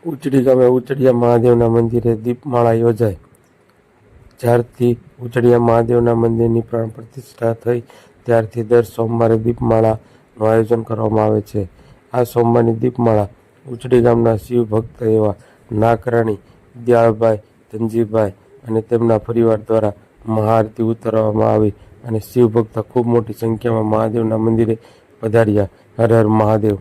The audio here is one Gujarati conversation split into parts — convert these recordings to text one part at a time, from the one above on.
ઉચડી ગામે ઉચડિયા મહાદેવના મંદિરે દીપમાળા યોજાઈ। જ્યારથી ઉચડિયા મહાદેવના મંદિરની પ્રાણ પ્રતિષ્ઠા થઈ ત્યારથી દર સોમવારે દીપમાળાનું આયોજન કરવામાં આવે છે। આ સોમવારની દીપમાળા ઉચડી ગામના શિવ ભક્ત એવા નાકરાણી દયાળભાઈ ધનજીભાઈ અને તેમના પરિવાર દ્વારા મહાઆરતી ઉતારવામાં આવી અને શિવ ભક્ત ખૂબ મોટી સંખ્યામાં મહાદેવના મંદિરે પધાર્યા। હર હર મહાદેવ।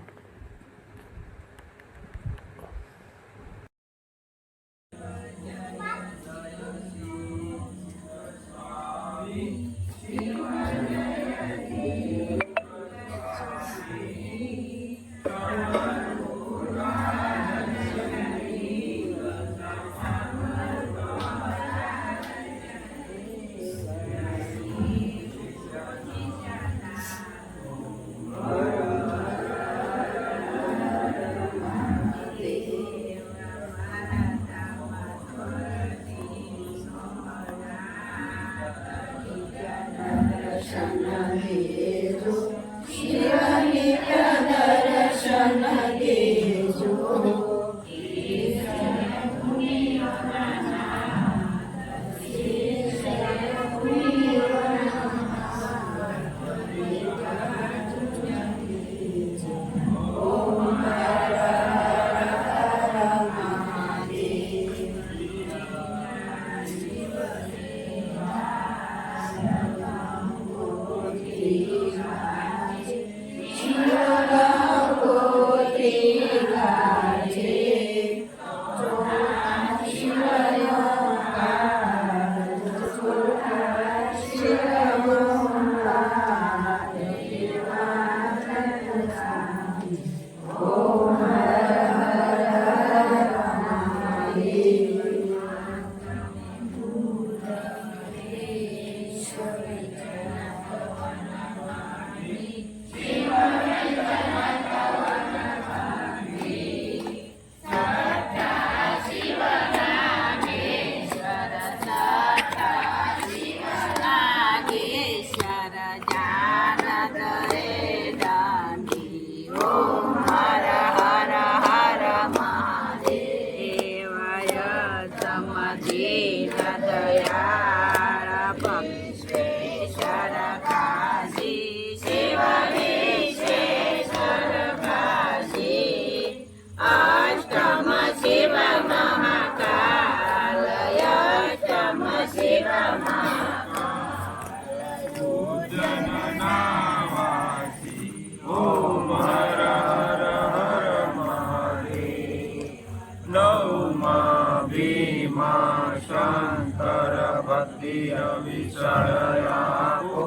शंकर भक्ति विषयाको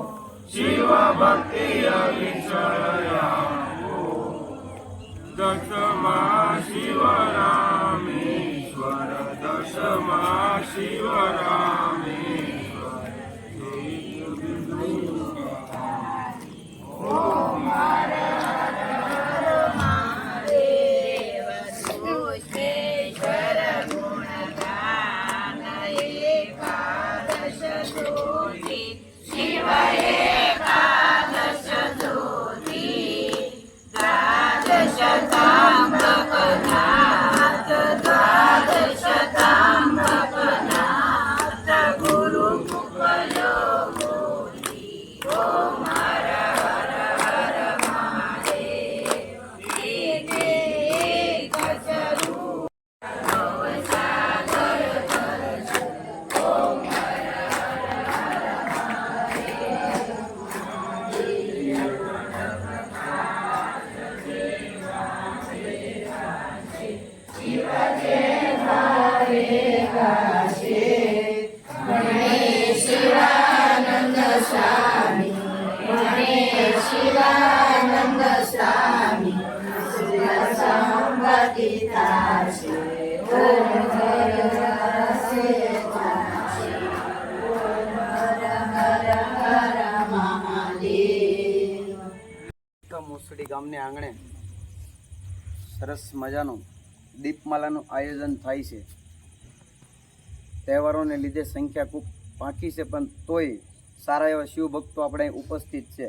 शिव भक्ति विषयाको दशमा शिवरामेश्वर दशमा शिवरामेश्वर ओम हर शिवानंद स्वामी संपत्ति ताशे ओम हर हर महादेव। મુસડી ગામને આંગણે સરસ મજાનું દીપમાલાનું આયોજન થાય છે। તહેવારોને લીધે સંખ્યા ખૂબ બાકી છે, પણ તોય સારા એવા શિવ ભક્તો આપણે ઉપસ્થિત છે।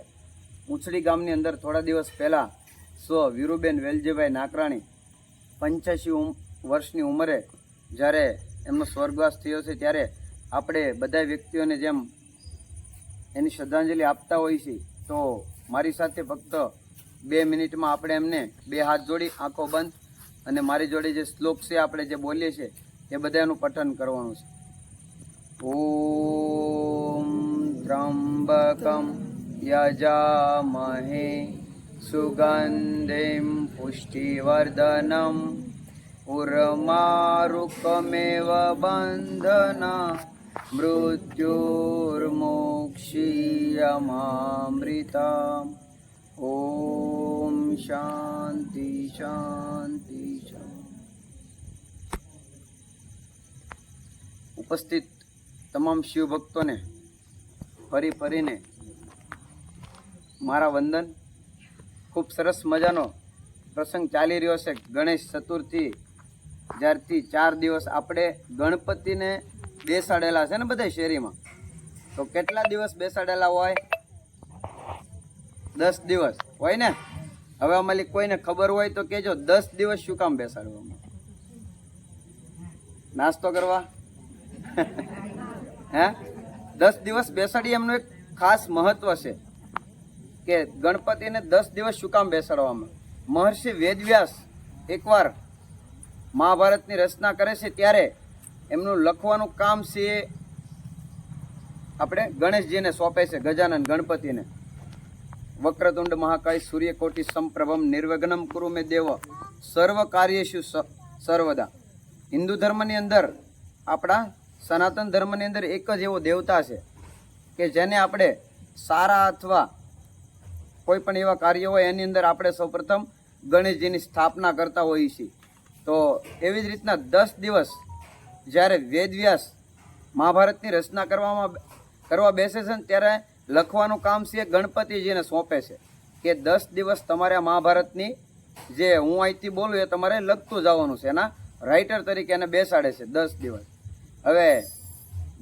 ઉછડી ગામની અંદર થોડા દિવસ પહેલાં વીરુબેન વેલજીભાઈ નાકરાણી પંચ્યાસી વર્ષની ઉંમરે જ્યારે એમનો સ્વર્ગવાસ થયો છે ત્યારે આપણે બધા વ્યક્તિઓને જેમ એની શ્રદ્ધાંજલિ આપતા હોઈએ છીએ, તો મારી સાથે ફક્ત 2 મિનિટમાં આપણે એમને 2 હાથ જોડી આંખો બંધ અને મારી જોડે જે શ્લોક છે આપણે જે બોલીએ છીએ એ બધાનું પઠન કરવાનું છે. ઓમ ત્રંબકમ યજામહે સુગંધિમ પુષ્ટિવર્ધનમ ઉર્મારુકમેવ બંધના મૃત્યુર્મોક્ષીયમામૃતા. ઓમ શાંતિ શાંતિ શાંતિ. ઉપસ્થિત તમામ શિવભક્તોને ફરીને મારા વંદન. ખૂબ સરસ મજાનો પ્રસંગ ચાલી રહ્યો છે. ગણેશ ચતુર્થી જ્યારથી 4 દિવસ આપણે ગણપતિને બેસાડેલા છે ને બધા શેરીમાં, તો કેટલા દિવસ બેસાડેલા હોય? 10 દિવસ હોય ને. હવે અમારી કોઈને ખબર હોય તો કહેજો, 10 દિવસ શું કામ બેસાડવામાં? નાસ્તો કરવા? હે? 10 દિવસ બેસાડી એમનું એક ખાસ મહત્વ છે કે ગણપતિને 10 દિવસ શું કામ બેસાડવામાં? મહર્ષિ વેદવ્યાસ એકવાર મહાભારતની રચના કરે છે ત્યારે એમનું લખવાનું કામ છે આપણે ગણેશજીને સોંપે છે, ગજાનન ગણપતિને. વક્રતુંડ મહાકાય સૂર્યકોટિ સમપ્રભમ નિર્વિઘ્નમ કુરુ મે દેવ સર્વ કાર્યેષુ સર્વદા. હિન્દુ ધર્મની અંદર, આપણા સનાતન ધર્મની અંદર એક જ એવો દેવતા છે કે જેને આપણે સારા અથવા કોઈ પણ એવા કાર્ય હોય એની અંદર આપણે સૌપ્રથમ ગણેશજીની સ્થાપના કરતા હોઈએ છીએ. તો એવી જ રીતના 10 દિવસ જ્યારે વેદવ્યાસ મહાભારતની રચના કરવા બેસે છે ને ત્યારે લખવાનું કામ છે ગણપતિજીને સોંપે છે કે 10 દિવસ તમારે આ મહાભારતની જે હું અહીંથી બોલું એ તમારે લખતું જવાનું છે. એના રાઇટર તરીકે એને બેસાડે છે 10 દિવસ. હવે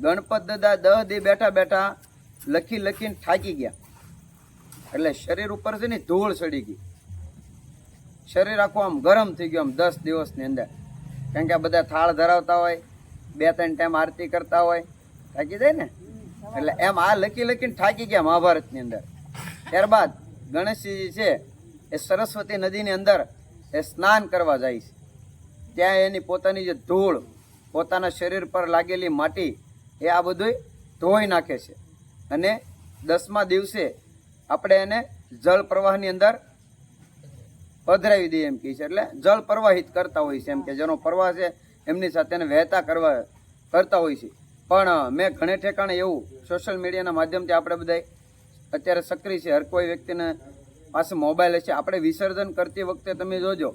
ગણપત દાદા 10 દી બેઠા લખીને થાકી ગયા, એટલે શરીર ઉપર છે ને ધૂળ ચડી ગઈ, શરીર આખું આમ ગરમ થઈ ગયું આમ 10 દિવસની અંદર. કારણ કે આ બધા થાળ ધરાવતા હોય, 2-3 ટાઈમ આરતી કરતા હોય, થાકી જાય ને. એટલે એમ આ લખીને થાકી ગયા મહાભારતની અંદર. ત્યારબાદ ગણેશજી છે એ સરસ્વતી નદીની અંદર એ સ્નાન કરવા જાય છે. ત્યાં એની પોતાની જે ધૂળ, પોતાના શરીર પર લાગેલી માટી એ આ બધું ધોઈ નાખે છે. અને 10મા દિવસે આપણે એને જળ પ્રવાહની અંદર પધરાવી દઈએ એમ કહે છે. એટલે જળ પ્રવાહિત કરતા હોય છે, એમ કે જેનો પ્રવાહ છે એમની સાથે એને વહેતા કરતા હોય છે. પણ મેં ઘણે ઠેકાણે એવું સોશિયલ મીડિયાના માધ્યમથી આપણે બધા અત્યારે સક્રિય છે, હર કોઈ વ્યક્તિને પાસે મોબાઈલ હશે. આપણે વિસર્જન કરતી વખતે તમે જોજો,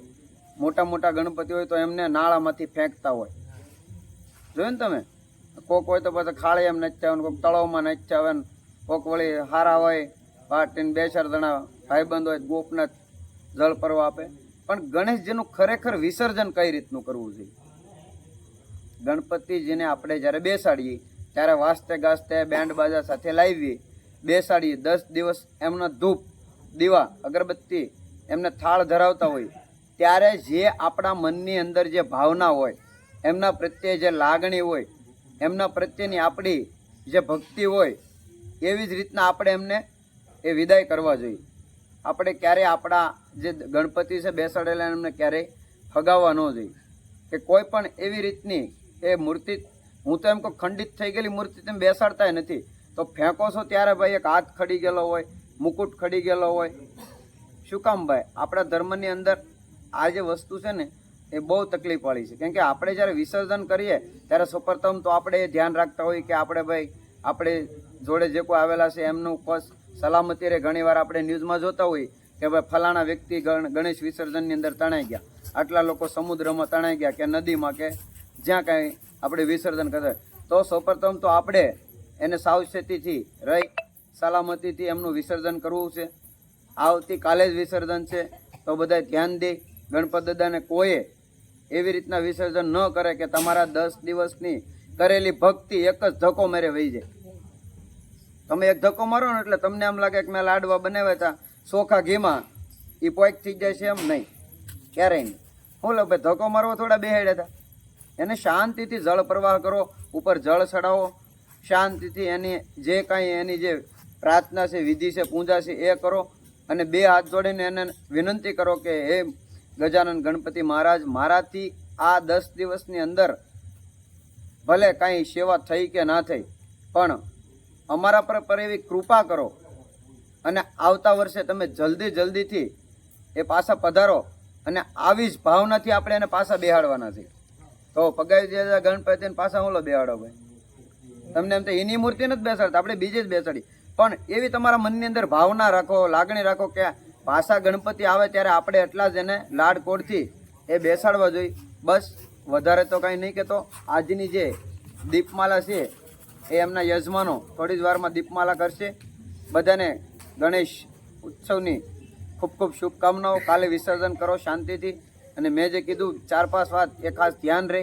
મોટા ગણપતિ હોય તો એમને નાળામાંથી ફેંકતા હોય, જોયું ને તમે? કોક હોય તો પછી ખાળે એમ નચ્યા હોય, કોઈક તળાવમાં નચ્યા હોય, કોક વળી હારા હોય, પાટીને 2-4 જણા ભાઈબંધ હોય, ગોપનાથ જળ પરવા આપે. પણ ગણેશજીનું ખરેખર વિસર્જન કઈ રીતનું કરવું જોઈએ? ગણપતિજીને આપણે જ્યારે બેસાડીએ ત્યારે વાજતે ગાજતે બેન્ડ બાજા સાથે લાવીએ, બેસાડીએ. 10 દિવસ એમનો ધૂપ, દીવા, અગરબત્તી, એમને થાળ ધરાવતા હોય ત્યારે જે આપણા મનની અંદર જે ભાવના હોય, એમના પ્રત્યે જે લાગણી હોય, એમના પ્રત્યેની આપણી જે ભક્તિ હોય, એવી જ રીતના આપણે એમને એ વિદાય કરવા જોઈએ. આપણે ક્યારેય આપણા જે ગણપતિ છે બેસાડેલા એમને ક્યારેય ફગાવવા ન જોઈએ. કે કોઈ પણ એવી રીતની એ મૂર્તિ, હું તો એમ કહું ખંડિત થઈ ગયેલી મૂર્તિ તમે બેસાડતા નથી, તો ફેંકો છો ત્યારે ભાઈ એક હાથ ખડી ગયેલો હોય, મુકુટ ખડી ગયેલો હોય, શું કામ ભાઈ? આપણા ધર્મની અંદર આ જે વસ્તુ છે ને એ બહુ તકલીફ વાળી છે. કેમ કે આપણે જ્યારે વિસર્જન કરીએ ત્યારે સૌપ્રથમ તો આપણે એ ધ્યાન રાખતા હોઈએ કે આપણે ભાઈ આપણે જોડે જે કોઈ આવેલા છે એમનું બસ સલામતી રહે. ઘણીવાર આપણે ન્યૂઝમાં જોતા હોઈએ કે ભાઈ ફલાણા વ્યક્તિ ગણેશ વિસર્જનની અંદર તણાઈ ગયા, આટલા લોકો સમુદ્રમાં તણાઈ ગયા કે નદીમાં કે જ્યાં કાંઈ આપણે વિસર્જન કરતા, તો સૌપ્રથમ તો આપણે એને સાવચેતીથી રહી સલામતીથી એમનું વિસર્જન કરવું છે. આવતીકાલે જ વિસર્જન છે, તો બધા ધ્યાન દે. ગણપત દાદાને કોઈએ એવી રીતના વિસર્જન ન કરે કે તમારા 10 દિવસની કરેલી ભક્તિ એક જ ધક્કો મારે વહી જાય. તમે એક ધક્કો મારો ને એટલે તમને એમ લાગે કે મેં લાડવા બનાવ્યા હતા ચોખા ઘીમાં, એ પોઈક થઈ જાય છે, એમ નહીં, ક્યારેય નહીં. હું લો ભાઈ ધક્કો મારવો થોડા બેહાડ્યા હતા. એને શાંતિથી જળ પ્રવાહ કરો, ઉપર જળ ચડાવો, શાંતિથી એની જે કાંઈ એની જે પ્રાર્થના છે, વિધિ છે, પૂજા છે એ કરો અને બે હાથ જોડીને એને વિનંતી કરો કે હે ગજાનન ગણપતિ મહારાજ, મારાથી આ 10 દિવસની અંદર ભલે કાંઈ સેવા થઈ કે ના થઈ, પણ અમારા પર એવી કૃપા કરો અને આવતા વર્ષે તમે જલ્દીથી એ પાછા પધારો અને આવી જ ભાવનાથી આપણે એને પાછા બેહાડવાના છે. તો પગાવી દે ગણપતિને પાછા હું લો બેહાડો ભાઈ. તમને એમ તો એની મૂર્તિ નથી બેસાડતા, આપણે બીજી જ બેસાડી, પણ એવી તમારા મનની અંદર ભાવના રાખો, લાગણી રાખો કે પાછા ગણપતિ આવે ત્યારે આપણે એટલા જ એને લાડકોડથી એ બેસાડવા જોઈએ. બસ વધારે તો કાંઈ નહીં કહેતો. આજની જે દીપમાલા છે એ એમના યજમાનો થોડી જ વારમાં દીપમાલા કરશે. બધાને ગણેશ ઉત્સવની ખૂબ ખૂબ શુભકામનાઓ. કાલે વિસર્જન કરો શાંતિથી. અને મેં જે કીધું 4-5 વાત એ ખાસ ધ્યાન રહે.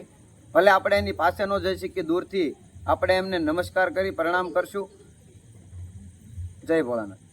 ભલે આપણે એની પાસે ન જઈ શકીએ, દૂરથી આપણે એમને નમસ્કાર કરી પ્રણામ કરશું. જય ભોળાનાથ.